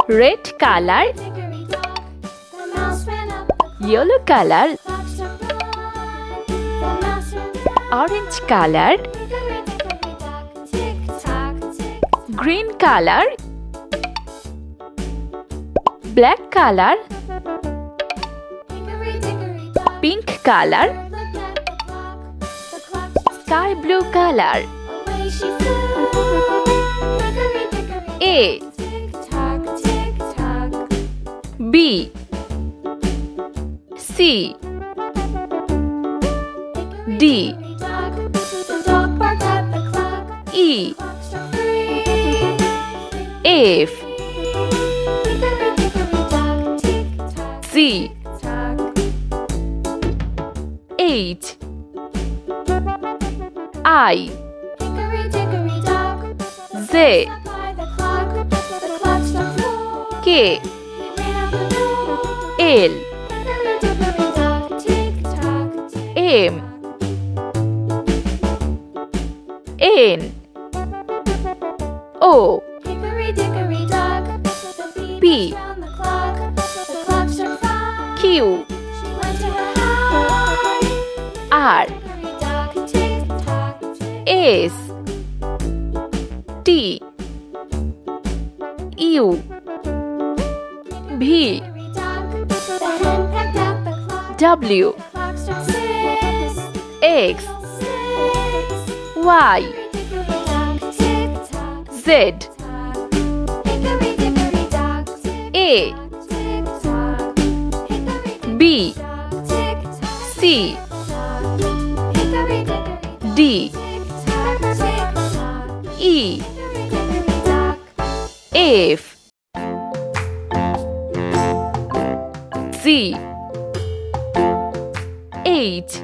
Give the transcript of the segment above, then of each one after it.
Red color, yellow color, orange color, green color, black color, pink color, sky blue color. A, B, C, D, E, F, Z, H, I, Z, K, L, M, N, O, P, Q, R, S, T, U, V, W, X, Y, Z, A, B, C, D, E, F, Z, H,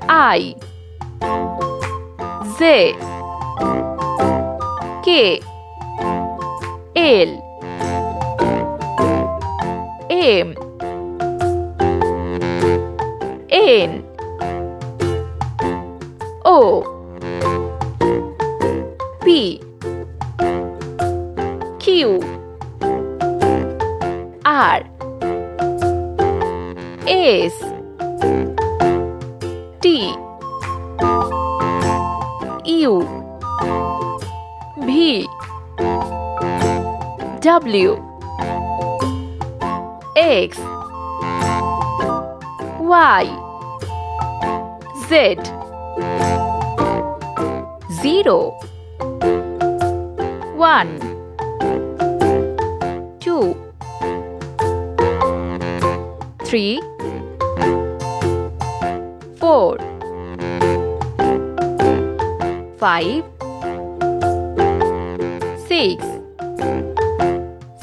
I, Z, K, L, M, N, O, P, Q, R, S, T, U, V, W, X, Y, Z, 0, 1, 2, 3, 4, 5, 6,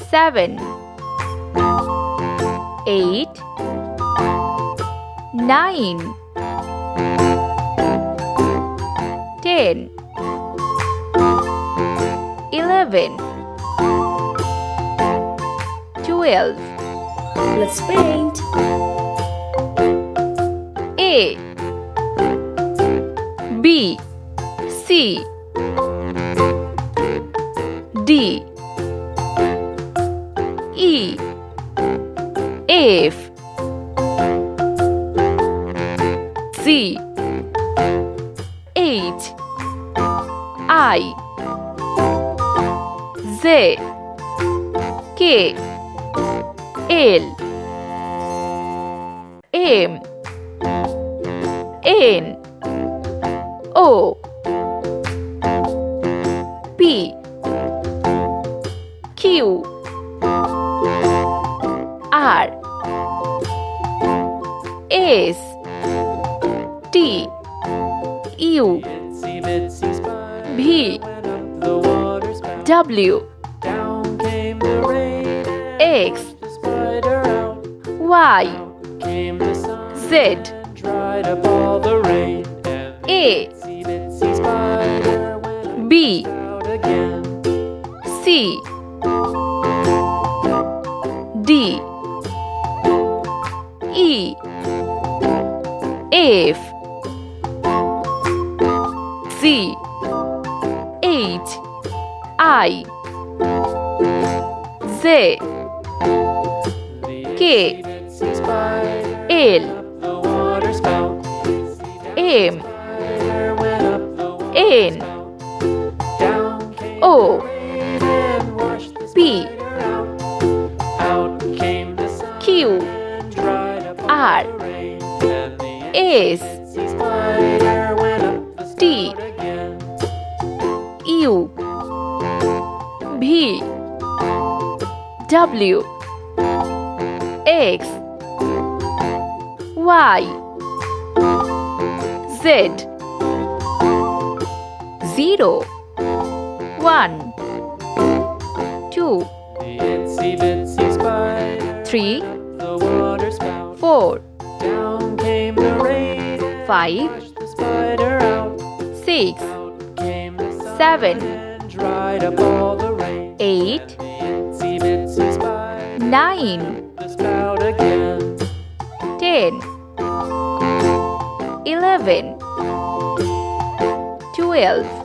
7, 8, 9, 10, 11, 12. Let's paint. A, B, C, D, E, F, Z, H, I, Z, K, L, M, N, O, P, Q, R, S, T, U, V, W, X, Y, Z, A, B, C, D, E, F, Z, H I J K L M N O P Q R S T U V W X Y Z 0 1 2 3 4 5 6 7 8 9 10 11 12